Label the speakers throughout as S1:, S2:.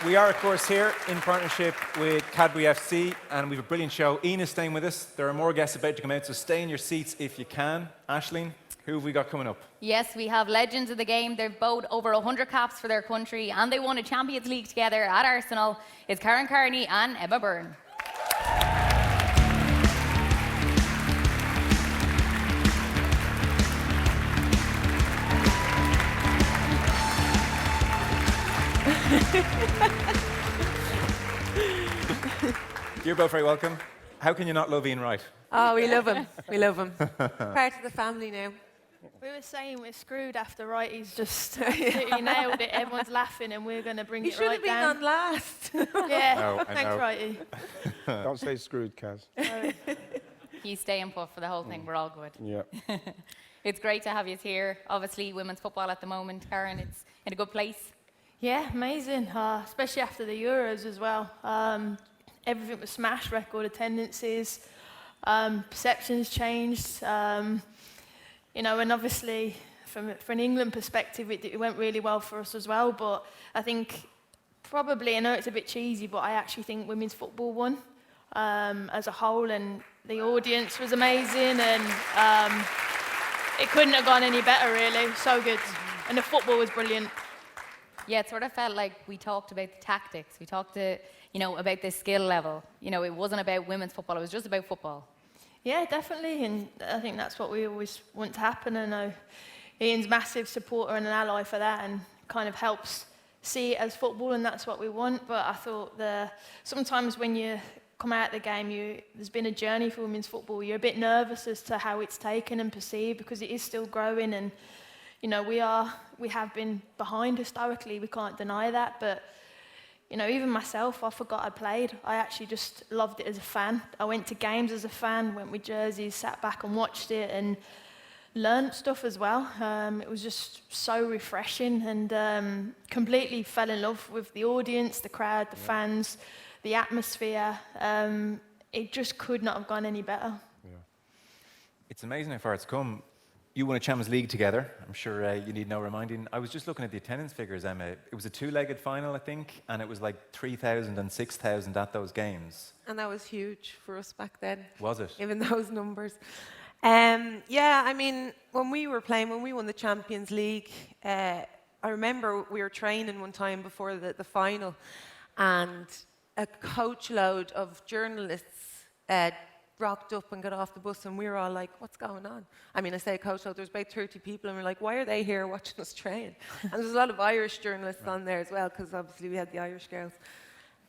S1: We are, of course, here in partnership with Cadbury FC, and we have a brilliant show. Ian is staying with us. There are more guests about to come out, so stay in your seats if you can. Aisling, who have we got coming up?
S2: Yes, we have legends of the game. They've both over 100 caps for their country, and they won a Champions League together at Arsenal. It's Karen Carney and Emma Byrne.
S1: You're both very welcome. How can you not love Ian Wright?
S3: Oh, we love him. We love him. Part of the family now.
S4: We were saying we're screwed after Wright. He's just absolutely nailed it. Everyone's laughing and we're going to bring it right down.
S3: He should have been on last.
S4: Yeah,
S1: I
S4: thanks,
S1: know.
S4: Wrighty.
S5: Don't stay screwed, Kaz.
S2: You stay and put for the whole thing. We're all good.
S5: Yeah.
S2: It's great to have you here. Obviously, women's football at the moment, Karen, it's in a good place.
S4: Yeah, amazing, especially after the Euros as well. Everything was smashed, record attendances, perceptions changed. You know, and obviously, from an England perspective, it went really well for us as well. But I think probably, I know it's a bit cheesy, but I actually think women's football won as a whole, and the audience was amazing, and it couldn't have gone any better, really. So good. And the football was brilliant.
S2: Yeah, it sort of felt like we talked about the tactics. We talked, about the skill level. You know, it wasn't about women's football. It was just about football.
S4: Yeah, definitely, and I think that's what we always want to happen. I know Ian's a massive supporter and an ally for that, and kind of helps see it as football, and that's what we want. But I thought sometimes when you come out of the game, there's been a journey for women's football. You're a bit nervous as to how it's taken and perceived, because it is still growing, and you know, we have been behind historically. We can't deny that, but you know, even myself, I forgot I played. I actually just loved it as a fan. I went to games as a fan, went with jerseys, sat back and watched it, and learnt stuff as well. It was just so refreshing, and completely fell in love with the audience, the crowd, the fans, the atmosphere. It just could not have gone any better.
S1: Yeah. It's amazing how far it's come. You won a Champions League together. I'm sure you need no reminding. I was just looking at the attendance figures, Emma. It was a two-legged final, I think, and it was like 3,000 and 6,000 at those games.
S3: And that was huge for us back then.
S1: Was it?
S3: Given those numbers. Yeah, I mean, when we won the Champions League, I remember we were training one time before the final, and a coach load of journalists rocked up and got off the bus, and we were all like, what's going on? I mean, I say coach load, there's about 30 people, and we're like, why are they here watching us train? And there's a lot of Irish journalists on there as well, because obviously we had the Irish girls.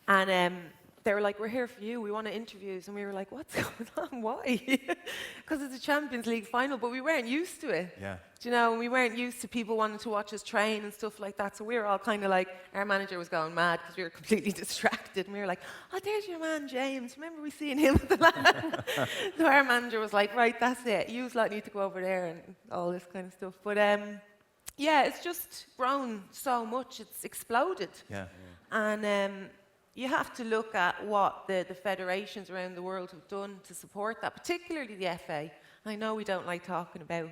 S3: And they were like, we're here for you, we want to interview. And we were like, what's going on? Why? Because it's a Champions League final, but we weren't used to it.
S1: Yeah.
S3: Do you know, and we weren't used to people wanting to watch us train and stuff like that. So we were all kind of like, our manager was going mad because we were completely distracted. And we were like, oh, there's your man, James. Remember we seen him at the last? So our manager was like, right, that's it. You lot need to go over there and all this kind of stuff. But yeah, it's just grown so much. It's exploded.
S1: Yeah.
S3: And you have to look at what the federations around the world have done to support that, particularly the FA. I know we don't like talking about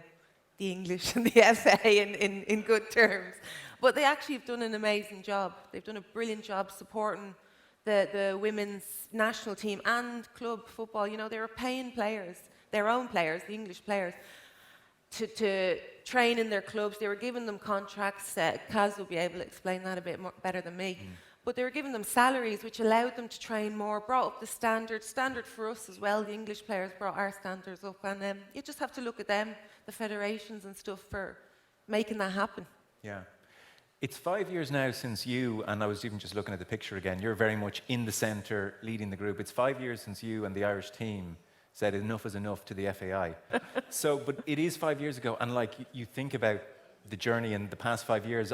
S3: the English and the FA in good terms, but they actually have done an amazing job. They've done a brilliant job supporting the women's national team and club football. You know, they were paying players, their own players, the English players, to train in their clubs. They were giving them contracts. Kaz will be able to explain that a bit more, better than me. But they were giving them salaries, which allowed them to train more, brought up the standard for us as well. The English players brought our standards up. And you just have to look at them, the federations and stuff, for making that happen.
S1: Yeah. It's 5 years now since you, and I was even just looking at the picture again, you're very much in the centre, leading the group. It's 5 years since you and the Irish team said enough is enough to the FAI. But it is 5 years ago, and like you think about the journey in the past 5 years,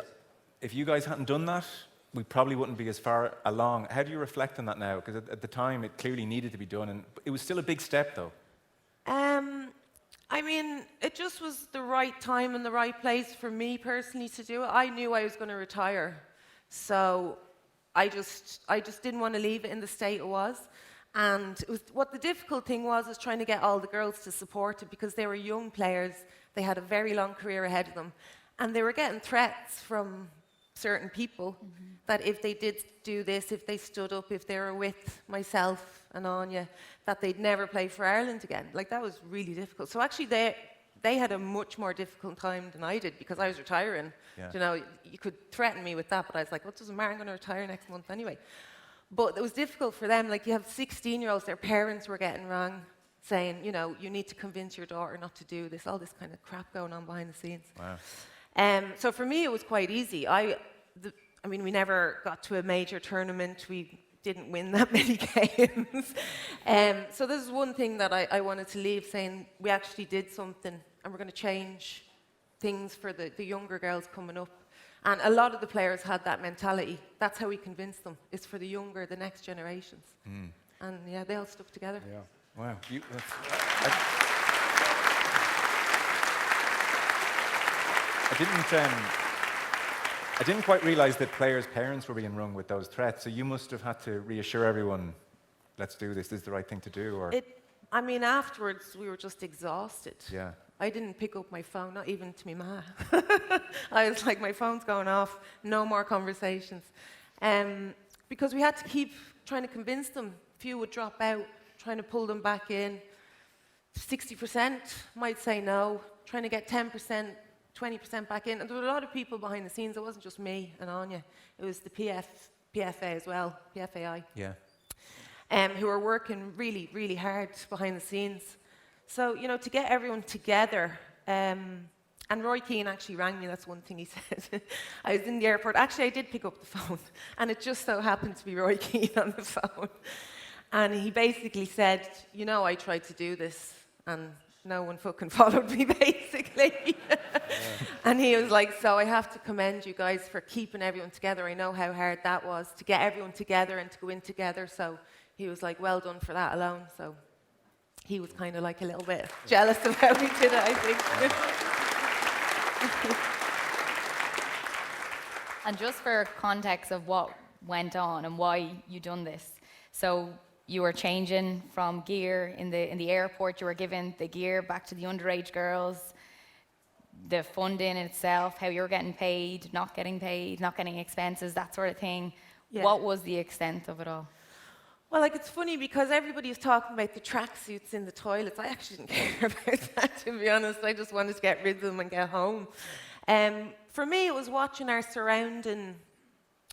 S1: if you guys hadn't done that, we probably wouldn't be as far along. How do you reflect on that now? Because at the time, it clearly needed to be done, and it was still a big step, though.
S3: I mean, it just was the right time and the right place for me personally to do it. I knew I was going to retire, so I just didn't want to leave it in the state it was. And it was, what the difficult thing was trying to get all the girls to support it, because they were young players. They had a very long career ahead of them, and they were getting threats from certain people that if they did do this, if they stood up, if they were with myself and Anya, that they'd never play for Ireland again. Like, that was really difficult. So actually they had a much more difficult time than I did because I was retiring.
S1: Yeah.
S3: You know, you could threaten me with that, but I was like, well, it doesn't matter, I'm going to retire next month anyway. But it was difficult for them. Like, you have 16-year-olds, their parents were getting wrong, saying, you know, you need to convince your daughter not to do this, all this kind of crap going on behind the scenes.
S1: Wow.
S3: So for me, it was quite easy. I mean, we never got to a major tournament. We didn't win that many games. So this is one thing that I wanted to leave, saying we actually did something and we're going to change things for the younger girls coming up. And a lot of the players had that mentality. That's how we convinced them. It's for the younger, the next generations. And yeah, they all stuck together.
S5: Yeah.
S1: Wow. I didn't quite realise that players' parents were being rung with those threats. So you must have had to reassure everyone, let's do this. This is the right thing to do. Or
S3: I mean, afterwards, we were just exhausted.
S1: yeah.
S3: I didn't pick up my phone, not even to my ma. I was like, my phone's going off, no more conversations. Because we had to keep trying to convince them. Few would drop out, trying to pull them back in. 60% might say no, trying to get 10%, 20% back in. And there were a lot of people behind the scenes. It wasn't just me and Anya. It was the PFA as well, PFAI.
S1: Yeah.
S3: Who are working really, really hard behind the scenes. So, you know, to get everyone together, and Roy Keane actually rang me, that's one thing he said. I was in the airport. Actually, I did pick up the phone, and it just so happened to be Roy Keane on the phone. And he basically said, you know, I tried to do this, and no one fucking followed me, basically. And he was like, so I have to commend you guys for keeping everyone together. I know how hard that was, to get everyone together and to go in together. So he was like, well done for that alone. So he was kind of like a little bit jealous of how we did it, I think.
S2: And just for context of what went on and why you done this. So you were changing from gear in the airport. You were giving the gear back to the underage girls. The funding itself, how you were getting paid, not getting paid, not getting expenses, that sort of thing.
S3: Yeah.
S2: What was the extent of it all?
S3: Well, like, it's funny because everybody is talking about the tracksuits in the toilets. I actually didn't care about that, to be honest. I just wanted to get rid of them and get home. For me, it was watching our surrounding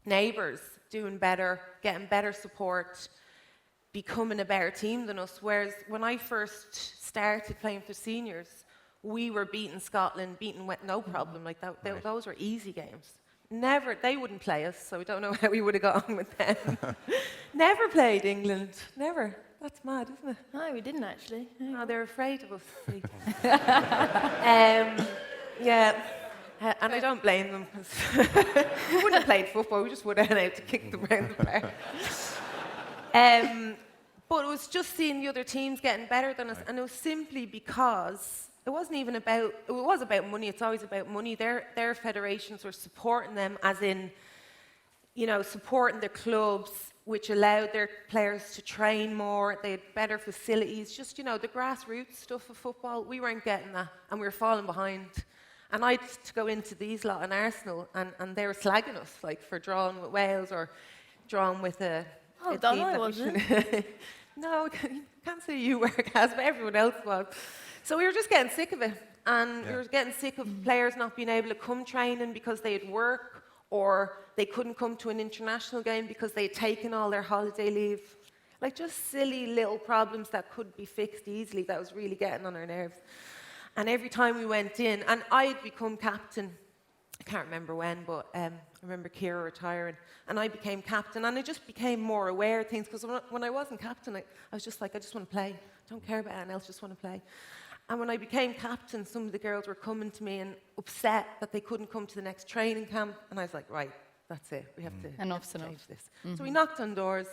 S3: neighbours doing better, getting better support, becoming a better team than us. Whereas when I first started playing for seniors, we were beating Scotland, beating no problem like that.
S1: Right.
S3: Those were easy games. Never, they wouldn't play us, so I don't know how we would have got on with them. Never played England, never. That's mad, isn't it?
S4: No, we didn't actually. No.
S3: Oh, they're afraid of us. See. Yeah, and I don't blame them, because we wouldn't have played football, we just would have had out to kick them around the park. But it was just seeing the other teams getting better than us, and it was simply because it wasn't even about, it was about money, it's always about money. Their federations were supporting them, as in, you know, supporting their clubs, which allowed their players to train more, they had better facilities, just, you know, the grassroots stuff of football. We weren't getting that, and we were falling behind. And I had to go into these lot in Arsenal, and they were slagging us, like, for drawing with Wales or drawing with a team
S4: Donna
S3: that we
S4: wasn't.
S3: No, can't say you were, Kaz, but everyone else was. So we were just getting sick of it, and we were getting sick of players not being able to come training because they had work, or they couldn't come to an international game because they had taken all their holiday leave. Like, just silly little problems that could be fixed easily. That was really getting on our nerves. And every time we went in, and I had become captain, I can't remember when, but I remember Ciara retiring, and I became captain, and I just became more aware of things, because when I wasn't captain, I was just like, I just want to play. I don't care about anything else, just want to play. And when I became captain, some of the girls were coming to me and upset that they couldn't come to the next training camp, and I was like, right, that's it, we have to
S2: Enough's
S3: change
S2: enough.
S3: this. So we knocked on doors,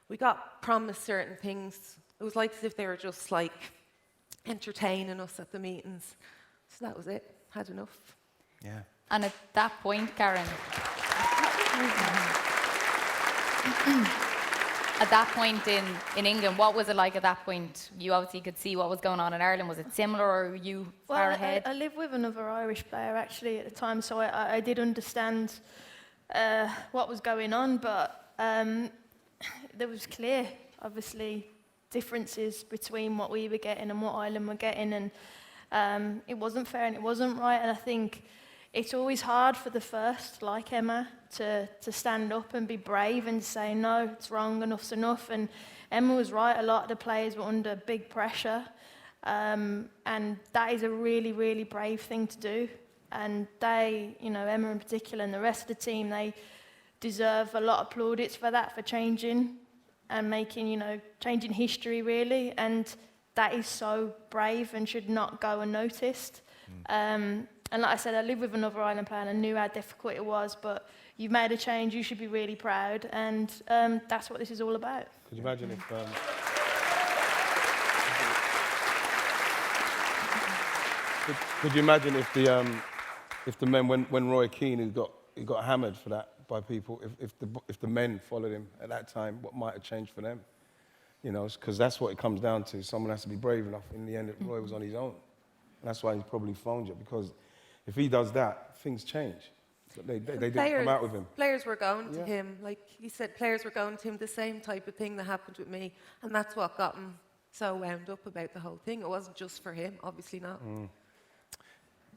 S3: we got promised certain things. It was like as if they were just like entertaining us at the meetings. So that was it, had enough.
S1: Yeah.
S2: And at that point, Karen, at that point in England, what was it like at that point? You obviously could see what was going on in Ireland. Was it similar, or were you far
S4: Well,
S2: ahead?
S4: I lived with another Irish player actually at the time, so I did understand what was going on, but there was clear, obviously, differences between what we were getting and what Ireland were getting, and it wasn't fair and it wasn't right. And I think it's always hard for the first, like Emma, to stand up and be brave and say, no, it's wrong, enough's enough. And Emma was right, a lot of the players were under big pressure, and that is a really, really brave thing to do. And they, Emma in particular and the rest of the team, they deserve a lot of plaudits for that, for changing and making, changing history really. And that is so brave and should not go unnoticed. And like I said, I live with another Ireland player and I knew how difficult it was, but you've made a change, you should be really proud. And that's what this is all about.
S5: Could you imagine if the men, when Roy Keane he got hammered for that by people, if the men followed him at that time, what might have changed for them? Because that's what it comes down to. Someone has to be brave enough. In the end, Roy was on his own. And that's why he probably phoned you, because if he does that, things change. But they didn't come out with him.
S3: Players were going to him. Like he said, players were going to him, the same type of thing that happened with me. And that's what got him so wound up about the whole thing. It wasn't just for him, obviously not.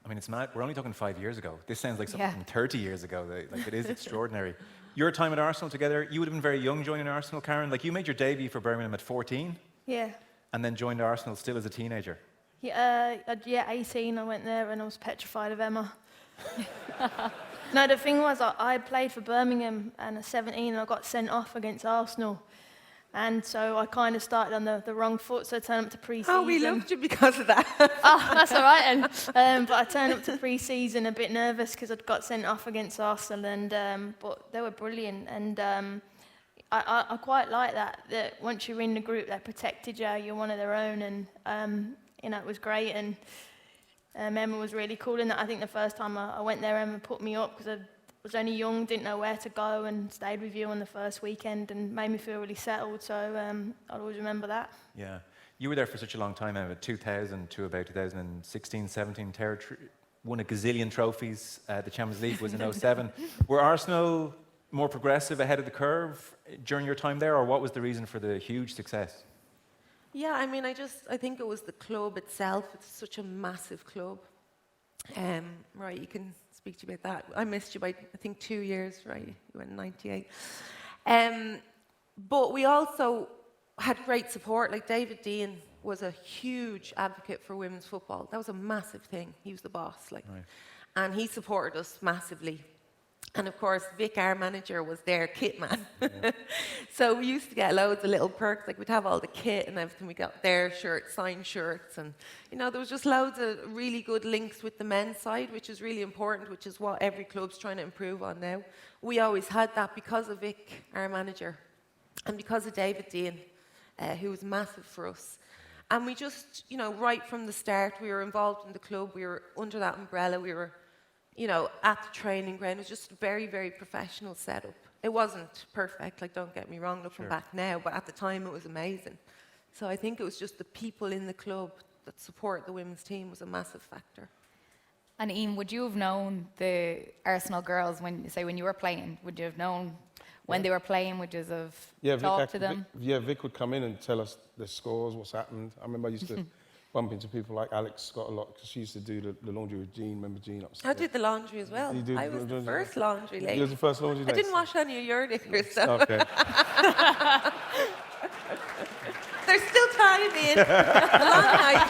S1: I mean, it's mad. We're only talking 5 years ago. This sounds like something from 30 years ago. Like, it is extraordinary. Your time at Arsenal together, you would have been very young joining Arsenal, Karen. Like, you made your debut for Birmingham at 14.
S4: Yeah.
S1: And then joined Arsenal still as a teenager.
S4: Yeah, 18, I went there and I was petrified of Emma. No, the thing was, I played for Birmingham and at 17 I got sent off against Arsenal. And so I kind of started on the wrong foot, so I turned up to pre-season.
S3: Oh, we loved you because of that.
S4: Oh, that's all right then. But I turned up to pre-season a bit nervous because I'd got sent off against Arsenal, and but they were brilliant. And I quite like that once you're in the group, they protected you, you're one of their own, and it was great. And Emma was really cool in that. I think the first time I went there, Emma put me up because I was only young, didn't know where to go, and stayed with you on the first weekend and made me feel really settled. So I'll always remember that.
S1: Yeah. You were there for such a long time, Emma, 2000 to about 2016, 17, won a gazillion trophies. The Champions League was in 07. Were Arsenal more progressive, ahead of the curve during your time there, or what was the reason for the huge success?
S3: Yeah, I mean, I think it was the club itself. It's such a massive club. Right, you can speak to you about that. I missed you by, I think, 2 years, right? You went in 98. But we also had great support. Like David Dean was a huge advocate for women's football. That was a massive thing. He was the boss, right. And he supported us massively. And of course, Vic, our manager, was their kit man. Yeah. So we used to get loads of little perks, like we'd have all the kit and everything. We got their shirts, signed shirts, and there was just loads of really good links with the men's side, which is really important, which is what every club's trying to improve on now. We always had that because of Vic, our manager, and because of David Dean, who was massive for us. And we just, right from the start, we were involved in the club. We were under that umbrella. We were at the training ground. It was just a very, very professional setup. It wasn't perfect, like, don't get me wrong, looking back now, but at the time it was amazing. So I think it was just the people in the club that support the women's team was a massive factor.
S2: And Ian, would you have known the Arsenal girls when you were playing? Would you have known when they were playing? Would you have talked to them?
S5: Vic would come in and tell us the scores, what's happened. I remember I used to bump into people like Alex Scott a lot, because she used to do the laundry with Jean. Remember Jean upstairs?
S3: I did the laundry as well.
S5: I
S3: was the first laundry lady.
S5: You was the first laundry lady?
S3: I didn't wash any of your knickers, so.
S5: Okay.
S3: There's still time, Ian. A long night.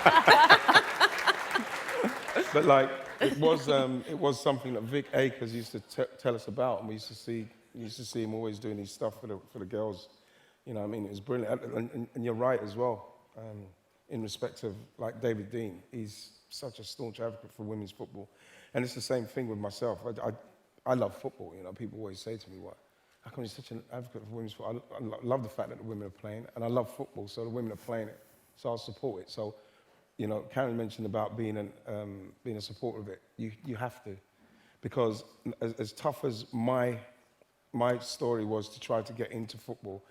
S5: But like, it was something that Vic Akers used to tell us about, and we used to see him always doing his stuff for the girls. It was brilliant. And you're right as well. In respect of, like, David Dean, he's such a staunch advocate for women's football. And it's the same thing with myself. I love football, people always say to me, how come you're such an advocate for women's football? I love the fact that the women are playing, and I love football, so the women are playing it, so I'll support it. So, Karen mentioned about being a supporter of it. You have to, because as tough as my story was to try to get into football,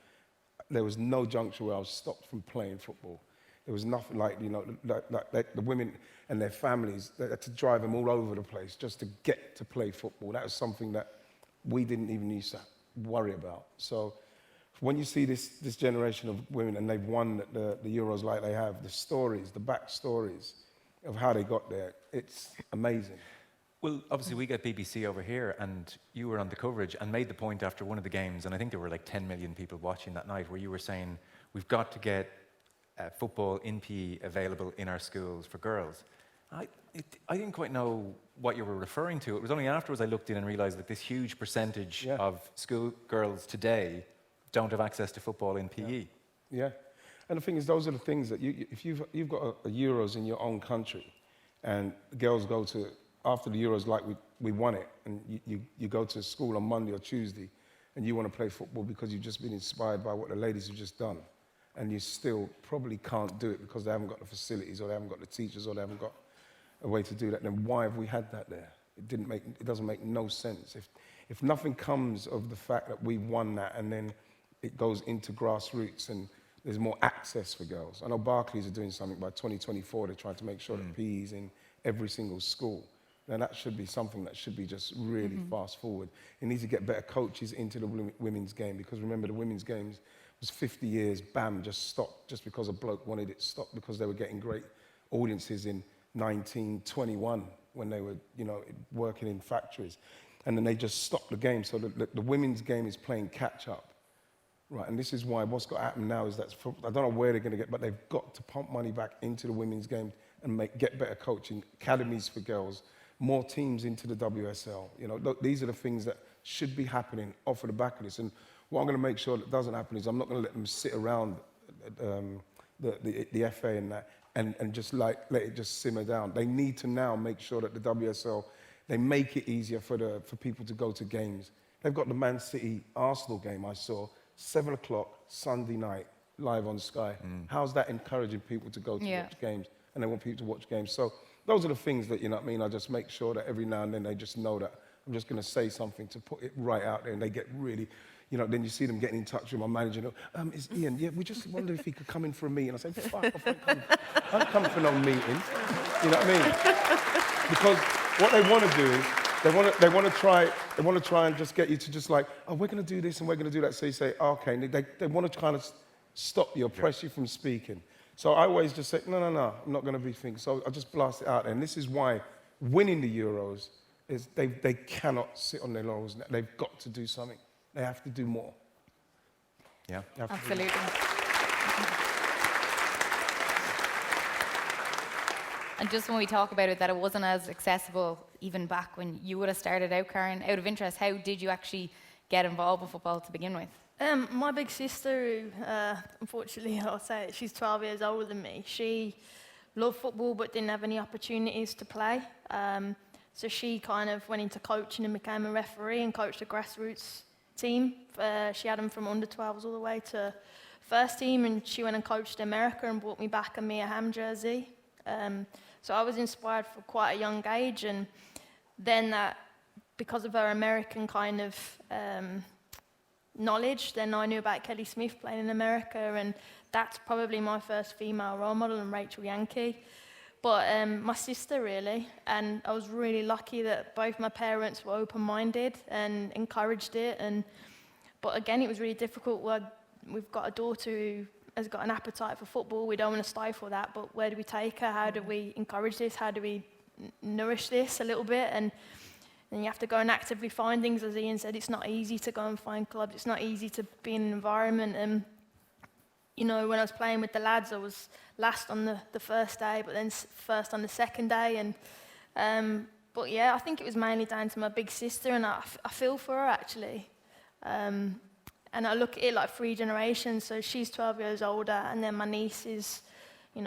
S5: there was no juncture where I was stopped from playing football. There was nothing like the women and their families, they had to drive them all over the place just to get to play football. That was something that we didn't even used to worry about. So when you see this generation of women and they've won the Euros like they have, the stories, the backstories of how they got there, it's amazing.
S1: Well, obviously we get BBC over here, and you were on the coverage and made the point after one of the games, and I think there were like 10 million people watching that night, where you were saying, we've got to get football in PE available in our schools for girls. I didn't quite know what you were referring to. It was only afterwards I looked in and realised that this huge percentage of school girls today don't have access to football in PE.
S5: Yeah. And the thing is, those are the things that if you've got a Euros in your own country, and girls go to, after the Euros, like we won it, and you go to school on Monday or Tuesday, and you want to play football because you've just been inspired by what the ladies have just done, and you still probably can't do it because they haven't got the facilities, or they haven't got the teachers, or they haven't got a way to do that, then why have we had that there? It doesn't make no sense. If nothing comes of the fact that we won that, and then it goes into grassroots and there's more access for girls. I know Barclays are doing something by 2024. They're trying to make sure that PE is in every single school. Now that should be something that should be just really fast forward. It needs to get better coaches into the women's game, because remember, the women's games was 50 years, bam, just stopped just because a bloke wanted it stopped, because they were getting great audiences in 1921 when they were, working in factories. And then they just stopped the game. So the women's game is playing catch up. Right, and this is why what's got to happen now is that, I don't know where they're going to get, but they've got to pump money back into the women's game and get better coaching, academies for girls, more teams into the WSL. These are the things that should be happening off of the back of this. And what I'm going to make sure that doesn't happen is I'm not going to let them sit around the FA and that and just let it just simmer down. They need to now make sure that the WSL, they make it easier for people to go to games. They've got the Man City Arsenal game I saw, 7 o'clock Sunday night, live on Sky. How's that encouraging people to go to watch games? And they want people to watch games. So those are the things that, I just make sure that every now and then they just know that I'm just going to say something to put it right out there, and they get really, then you see them getting in touch with my manager. It's Ian. Yeah, we just wondered if he could come in for a meeting. I say, fuck off, I ain't coming for no meetings. You know what I mean? Because what they want to do is, they want to try and just get you to just like, oh, we're going to do this and we're going to do that. So you say, oh, okay. And they want to kind of stop you or press you from speaking. So I always just say, no, I'm not going to be thinking. So I just blast it out there. And this is why winning the Euros is they cannot sit on their laurels. They've got to do something. They have to do more.
S1: Yeah.
S2: Absolutely. And just when we talk about it, that it wasn't as accessible even back when you would have started out, Karen, out of interest, how did you actually get involved with football to begin with?
S4: My big sister, who, unfortunately, I'll say it, she's 12 years older than me. She loved football but didn't have any opportunities to play. So she kind of went into coaching and became a referee and coached a grassroots team. She had them from under 12s all the way to first team, and she went and coached America and brought me back a Mia Hamm jersey. So I was inspired for quite a young age, and then that, because of her American kind of knowledge, then I knew about Kelly Smith playing in America, and that's probably my first female role model, and Rachel Yankee. But my sister, really, and I was really lucky that both my parents were open-minded and encouraged it. But again, it was really difficult. We've got a daughter who has got an appetite for football. We don't want to stifle that, but where do we take her? How do we encourage this? How do we nourish this a little bit? And you have to go and actively find things. As Ian said, it's not easy to go and find clubs. It's not easy to be in an environment. And when I was playing with the lads, I was last on the first day, but then first on the second day. But yeah, I think it was mainly down to my big sister, and I feel for her, actually. And I look at it like 3 generations. So she's 12 years older, and then my niece is,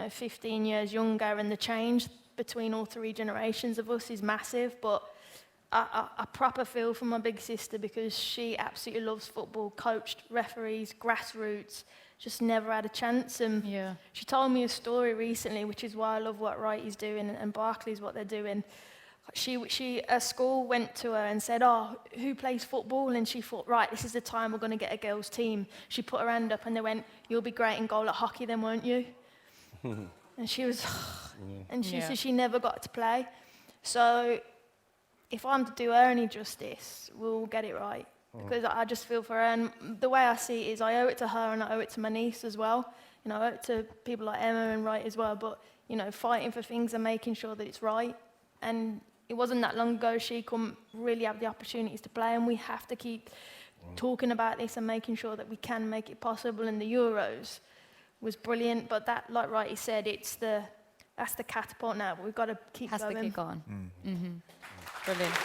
S4: 15 years younger, and the change between all 3 generations of us is massive. But I proper feel for my big sister, because she absolutely loves football, coached referees, grassroots, just never had a chance. And she told me a story recently, which is why I love what Wright is doing and Barclays, what they're doing. Her school went to her and said, oh, who plays football? And she thought, right, this is the time we're going to get a girls' team. She put her hand up and they went, you'll be great in goal at hockey then, won't you? And she was, and she said she never got to play. So if I'm to do her any justice, we'll get it right. Because I just feel for her, and the way I see it is I owe it to her and I owe it to my niece as well. You know, I owe it to people like Emma and Wright as well, but, you know, fighting for things and making sure that it's right. And it wasn't that long ago she couldn't really have the opportunities to play, and we have to keep talking about this and making sure that we can make it possible. And the Euros was brilliant, but that, like Wrighty said, that's the catapult now, but we've got to keep
S2: Has
S4: going.
S2: to kick on. Brilliant.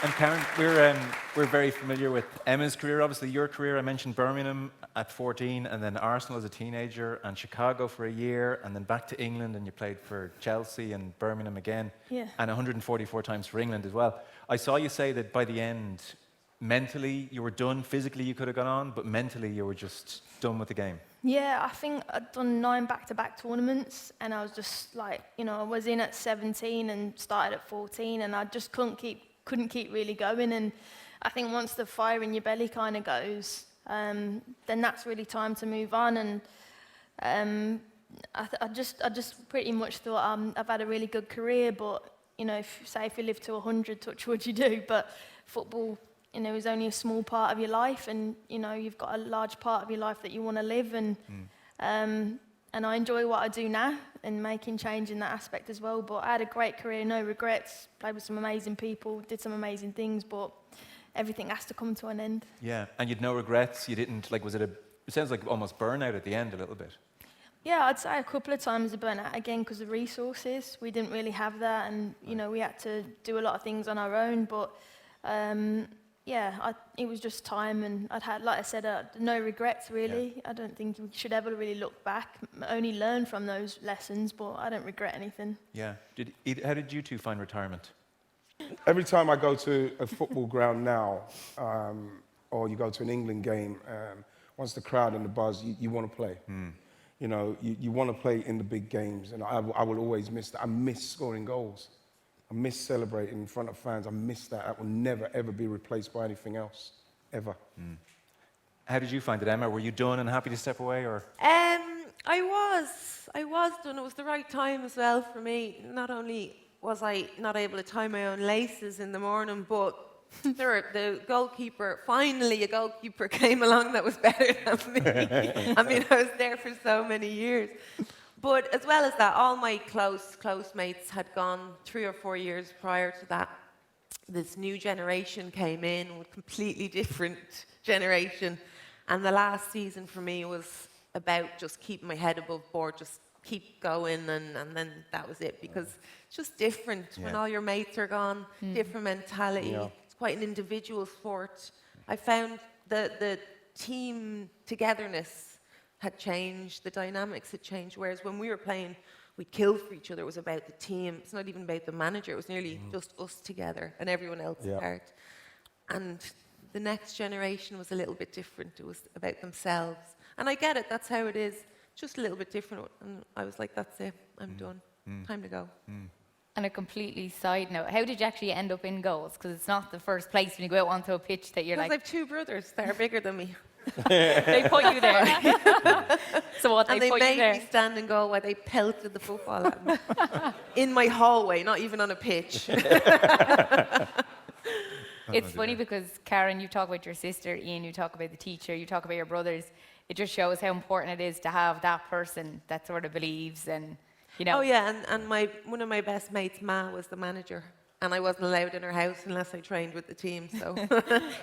S1: And Karen, we're very familiar with Emma's career, obviously your career. I mentioned Birmingham at 14, and then Arsenal as a teenager, and Chicago for a year, and then back to England, and you played for Chelsea and Birmingham again, and 144 times for England as well. I saw you say that by the end, mentally you were done. Physically you could have gone on, but mentally you were just done with the game.
S4: Yeah, I think I'd done 9 back-to-back tournaments, and I was just like, you know, I was in at 17 and started at 14, and I just couldn't keep really going. And I think once the fire in your belly kind of goes, then that's really time to move on. And I just pretty much thought I've had a really good career, but, you know, if you live to 100, touch wood, you do. But football, you know, is only a small part of your life, and, you know, you've got a large part of your life that you want to live. And I enjoy what I do now and making change in that aspect as well. But I had a great career, no regrets, played with some amazing people, did some amazing things, but everything has to come to an end.
S1: Yeah, and you'd no regrets. You didn't, like, it sounds like almost burnout at the end a little bit.
S4: Yeah, I'd say a couple of times a burnout, again, because of resources. We didn't really have that, and, you know, we had to do a lot of things on our own. But, it was just time, and I'd had, like I said, no regrets, really. Yeah. I don't think we should ever really look back, only learn from those lessons, but I don't regret anything.
S1: Yeah. How did you two find retirement?
S5: Every time I go to a football ground now, or you go to an England game, once the crowd and the buzz, you want to play. You know, you want to play in the big games, and I will always miss that. I miss scoring goals. I miss celebrating in front of fans. I miss that. That will never, ever be replaced by anything else, ever.
S1: How did you find it, Emma? Were you done and happy to step away, or?
S3: I was done. It was the right time as well for me. Not only was I not able to tie my own laces in the morning, but finally a goalkeeper came along that was better than me. I mean, I was there for so many years. But as well as that, all my close mates had gone 3 or 4 years prior to that. This new generation came in, a completely different generation. And the last season for me was about just keeping my head above board, just keep going, and then that was it. Because it's just different when all your mates are gone, different mentality. Yeah. It's quite an individual sport. I found the team togetherness had changed, the dynamics had changed, whereas when we were playing, we'd kill for each other. It was about the team. It's not even about the manager. It was nearly just us together and everyone else apart. And the next generation was a little bit different. It was about themselves. And I get it, that's how it is. Just a little bit different. And I was like, that's it, I'm done. Time to go.
S2: And a completely side note, how did you actually end up in goals? Because it's not the first place when you go out onto a pitch that you're like...
S3: Because I have 2 brothers that are bigger than me.
S2: They put you there. So what, they put you there?
S3: And they made me stand and go while they pelted the football at me. In my hallway, not even on a pitch.
S2: It's funny because, Karen, you talk about your sister, Ian, you talk about the teacher, you talk about your brothers. It just shows how important it is to have that person that sort of believes and, you know.
S3: Oh yeah, and one of my best mates, Ma, was the manager. And I wasn't allowed in her house unless I trained with the team. So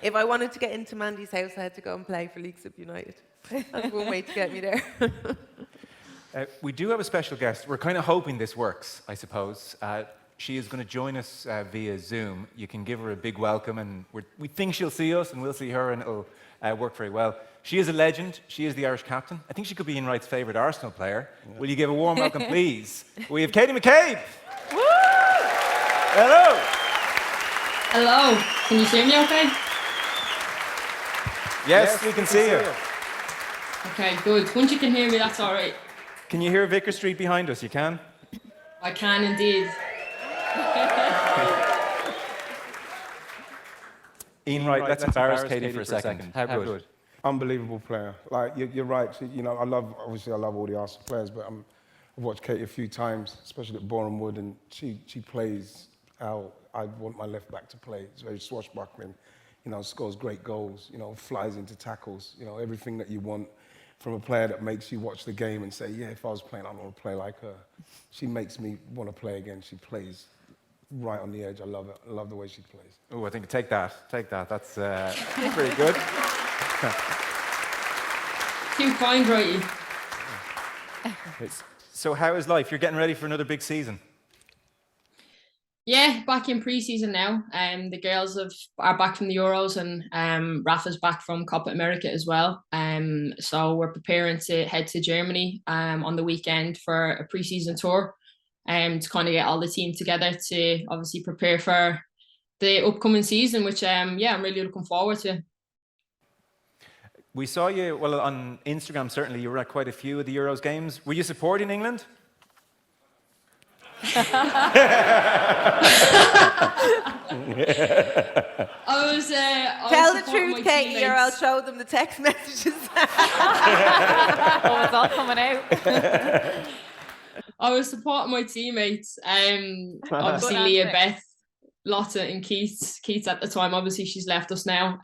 S3: if I wanted to get into Mandy's house, I had to go and play for Leagues of United. That's one way to get me there.
S1: We do have a special guest. We're kind of hoping this works, I suppose. She is going to join us via Zoom. You can give her a big welcome, and we think she'll see us, and we'll see her, and it'll work very well. She is a legend. She is the Irish captain. I think she could be Ian Wright's favourite Arsenal player. Yeah. Will you give a warm welcome, please? We have Katie McCabe. Woo! Hello.
S6: Hello. Can you hear me okay?
S1: Yes, we can see you.
S6: Okay, good. Once you can hear me, that's all right.
S1: Can you hear Vicar Street behind us? You can?
S6: I can indeed.
S1: Ian Wright, let's embarrass Katie for a second. How good?
S5: Unbelievable player. Like, you're right. You know, I love all the Arsenal players, but I've watched Katie a few times, especially at Boreham Wood, and she plays how I want my left back to play. It's very swashbuckling, you know, scores great goals, you know, flies into tackles, you know, everything that you want from a player that makes you watch the game and say, yeah, if I was playing, I want to play like her. She makes me want to play again. She plays right on the edge. I love it. I love the way she plays.
S1: Oh, I think take that. That's pretty good.
S6: Too kind, Wrighty.
S1: So how is life? You're getting ready for another big season.
S6: Yeah, back in pre-season now. The girls are back from the Euros, and Rafa's back from Copa America as well. So we're preparing to head to Germany on the weekend for a pre-season tour, to kind of get all the team together to obviously prepare for the upcoming season, which I'm really looking forward to.
S1: We saw you, well, on Instagram, certainly, you were at quite a few of the Euros games. Were you supporting England?
S6: I was
S3: Tell the truth, Katie, or I'll show them the text messages.
S2: Oh, it's all coming out.
S6: I was supporting my teammates. Obviously, Leah, Beth, Lotta, and Keith. Keith at the time, obviously, she's left us now.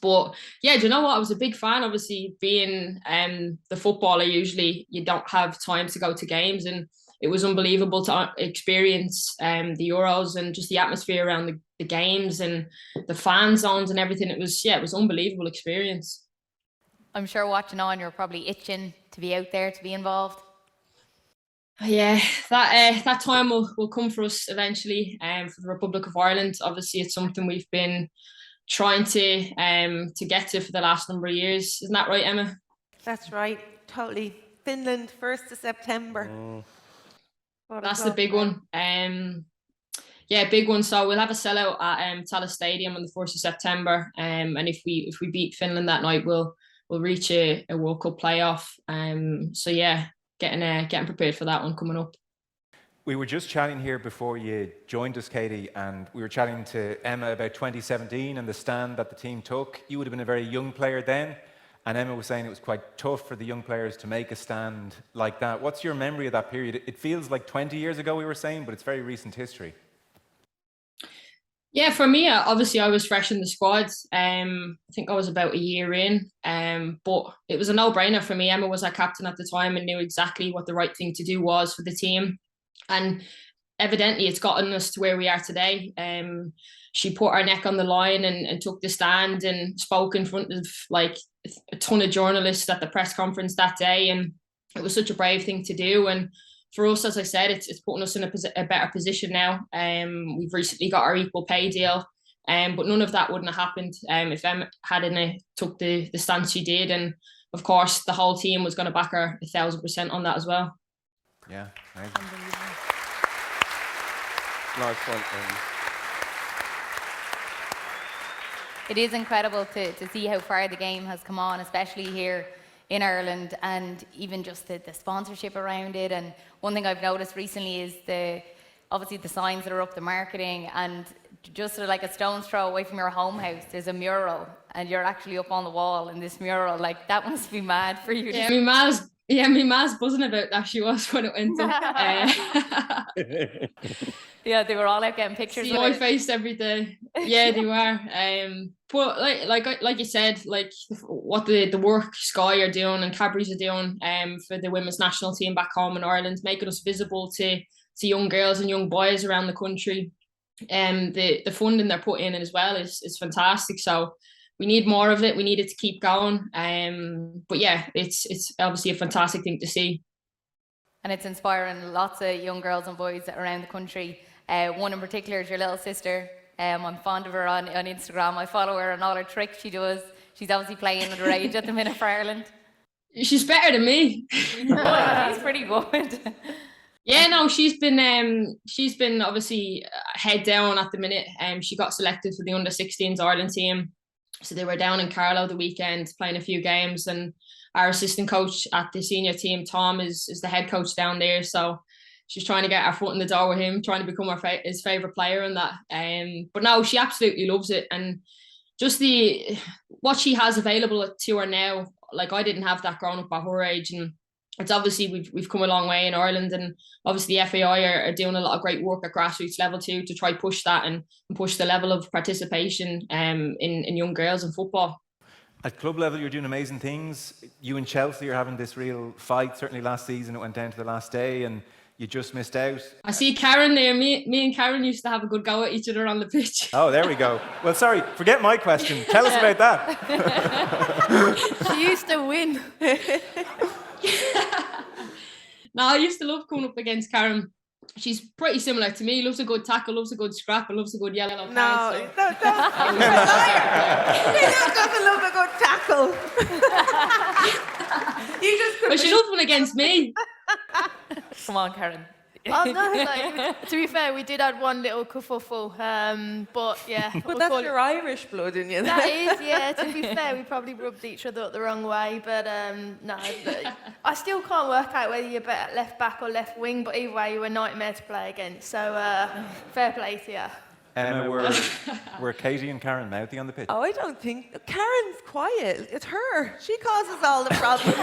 S6: But yeah, do you know what? I was a big fan. Obviously, being the footballer, usually you don't have time to go to games, and it was unbelievable to experience the Euros and just the atmosphere around the games and the fan zones and everything. It was unbelievable experience.
S2: I'm sure watching on, you're probably itching to be out there, to be involved.
S6: Yeah, that time will come for us eventually. For the Republic of Ireland, obviously, it's something we've been trying to get to for the last number of years. Isn't that right, Emma?
S3: That's right, totally. Finland, 1st of September.
S6: That's the big one. Yeah, big one. So we'll have a sellout at Tallaght Stadium on the 1st of September. And if we beat Finland that night, we'll reach a World Cup playoff. So yeah, getting prepared for that one coming up.
S1: We were just chatting here before you joined us, Katie, and we were chatting to Emma about 2017 and the stand that the team took. You would have been a very young player then, and Emma was saying it was quite tough for the young players to make a stand like that. What's your memory of that period? It feels like 20 years ago, we were saying, but it's very recent history.
S6: Yeah, for me, obviously I was fresh in the squad. I think I was about a year in, but it was a no-brainer for me. Emma was our captain at the time and knew exactly what the right thing to do was for the team. And evidently it's gotten us to where we are today. She put her neck on the line and took the stand and spoke in front of like a ton of journalists at the press conference that day. And it was such a brave thing to do. And for us, as I said, it's putting us in a better position now. We've recently got our equal pay deal, but none of that wouldn't have happened if Emma hadn't took the stance she did. And of course, the whole team was going to back her 1,000% on that as well.
S1: Yeah, amazing.
S5: Nice one.
S2: It is incredible to see how far the game has come on, especially here in Ireland, and even just the sponsorship around it. And one thing I've noticed recently is obviously the signs that are up, the marketing, and just sort of like a stone's throw away from your home house, there's a mural, and you're actually up on the wall in this mural. Like, that must be mad for you.
S6: Yeah, my ma's buzzing about that. She was when it went up.
S2: Yeah, they were all out getting pictures.
S6: See my face every day. Yeah, they were. But like you said, like what the work Sky are doing and Cadbury's are doing for the women's national team back home in Ireland, making us visible to young girls and young boys around the country. The funding they're putting in as well is fantastic. So we need more of it. We need it to keep going. But yeah, it's obviously a fantastic thing to see.
S2: And it's inspiring lots of young girls and boys around the country. One in particular is your little sister. I'm fond of her on Instagram. I follow her and all her tricks she does. She's obviously playing underage at the minute for Ireland.
S6: She's better than me.
S2: She's pretty good.
S6: Yeah, no, she's been obviously head down at the minute. She got selected for the under-16s Ireland team. So they were down in Carlow the weekend playing a few games, and our assistant coach at the senior team, Tom, is the head coach down there. So she's trying to get our foot in the door with him, trying to become his favourite player and that. But no, she absolutely loves it. And just what she has available to her now, like I didn't have that growing up at her age. And it's obviously we've come a long way in Ireland, and obviously the FAI are doing a lot of great work at grassroots level too to try push that and push the level of participation in young girls in football.
S1: At club level, you're doing amazing things. You and Chelsea are having this real fight. Certainly last season, it went down to the last day, and you just missed out.
S6: I see Karen there. Me and Karen used to have a good go at each other on the pitch.
S1: Oh, there we go. Well, sorry, forget my question. Tell us about that.
S4: She used to win.
S6: No, I used to love coming up against Karen. She's pretty similar to me. Loves a good tackle, loves a good scrap, and loves a good yellow card.
S3: No,
S6: So.
S3: you're a liar. He just doesn't love a good tackle. You just
S6: But she loved one against me.
S2: Come on, Karen.
S4: Oh no, like, to be fair, we did have one little kerfuffle, but yeah.
S3: But
S4: we'll
S3: that's
S4: call
S3: your Irish blood in you.
S4: That is, yeah, to be fair, we probably rubbed each other up the wrong way, but no. I still can't work out whether you're better left back or left wing, but either way, you're a nightmare to play against, so fair play to you.
S1: Emma, were Katie and Karen mouthy on the pitch?
S3: Oh, I don't think. Karen's quiet. It's her. She causes all the problems.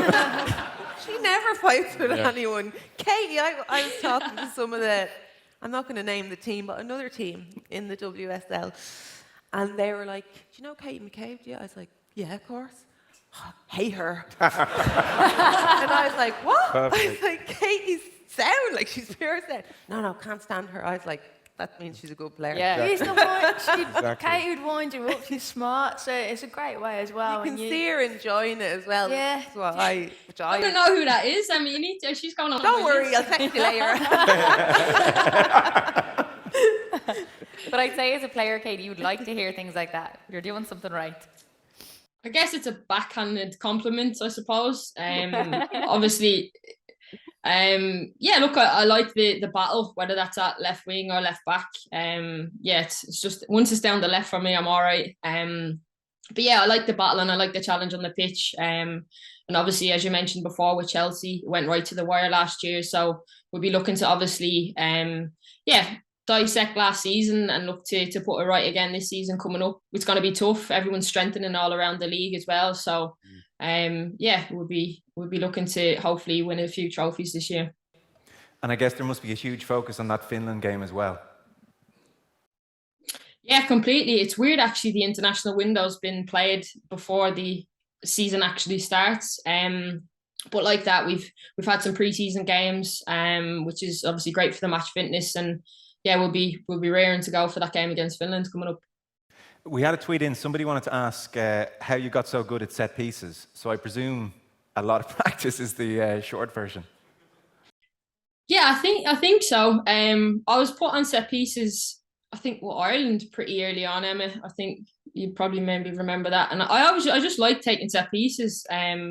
S3: She never fights with anyone. Katie, I was talking to some of the, I'm not going to name the team, but another team in the WSL. And they were like, do you know Katie McCabe? Yeah. I was like, yeah, of course. Oh, hate her. And I was like, what?
S5: Perfect.
S3: I was like, Katie's sound, like she's pure sound. No, can't stand her. I was like, that means she's a good player.
S2: Yeah.
S4: She used to wind,
S5: Exactly.
S4: Katie would wind you up, she's smart, so it's a great way as well.
S3: You can
S4: and
S3: see her enjoying it as well.
S4: Yeah.
S3: That's what I
S6: don't know who that is. I mean, you need to. She's going on.
S3: Don't worry, I'll text you later.
S2: But I'd say as a player, Katie, you'd like to hear things like that. You're doing something right.
S6: I guess it's a backhanded compliment, I suppose. Obviously, yeah. Look, I like the battle, whether that's at left wing or left back. Yeah, it's just once it's down the left for me, I'm all right. But yeah, I like the battle and I like the challenge on the pitch. And obviously, as you mentioned before, with Chelsea, it went right to the wire last year. So we'll be looking to obviously, yeah, dissect last season and look to put it right again this season coming up. It's going to be tough. Everyone's strengthening all around the league as well. So, yeah, we'll be looking to hopefully win a few trophies this year.
S1: And I guess there must be a huge focus on that Finland game as well.
S6: Yeah, completely. It's weird, actually, the international window's been played before the season actually starts. But like that, we've had some pre-season games, which is obviously great for the match fitness. And yeah, we'll be raring to go for that game against Finland coming up.
S1: We had a tweet in. Somebody wanted to ask how you got so good at set pieces. So I presume a lot of practice is the short version.
S6: Yeah, I think so. I was put on set pieces, I think, Ireland pretty early on, Emma. I think you probably maybe remember that. And I just like taking set pieces.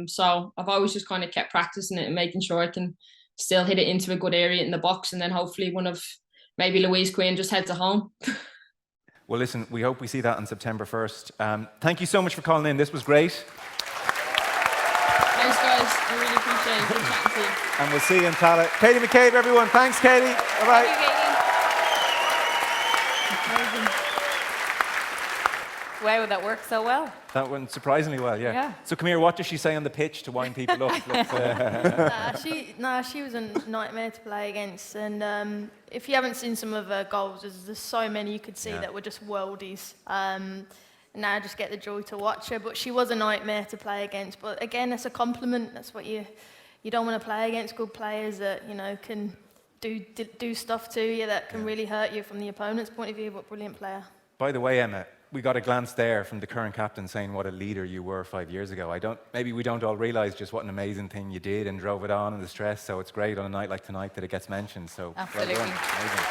S6: So I've always just kind of kept practicing it and making sure I can still hit it into a good area in the box. And then hopefully one of maybe Louise Quinn just heads it home.
S1: Well, listen, we hope we see that on September 1st. Thank you so much for calling in. This was great.
S6: Thanks, guys. I really appreciate it. Good chatting to you.
S1: And we'll see you in Tala. Katie McCabe, everyone. Thanks, Katie. Bye-bye.
S2: Thank you, Katie. Wow, that worked so well.
S1: That went surprisingly well, yeah.
S2: Yeah.
S1: So come here, what does she say on the pitch to wind people up?
S4: She was a nightmare to play against, and if you haven't seen some of her goals, there's so many you could see that were just worldies. And now I just get the joy to watch her, but she was a nightmare to play against. But again, it's a compliment. That's what you don't want to play against good players that can do stuff to you that can really hurt you from the opponent's point of view. But brilliant player.
S1: By the way, Emma, we got a glance there from the current captain saying what a leader you were 5 years ago. Maybe we don't all realise just what an amazing thing you did and drove it on and the stress. So it's great on a night like tonight that it gets mentioned. So
S2: Absolutely.
S1: well done. Amazing.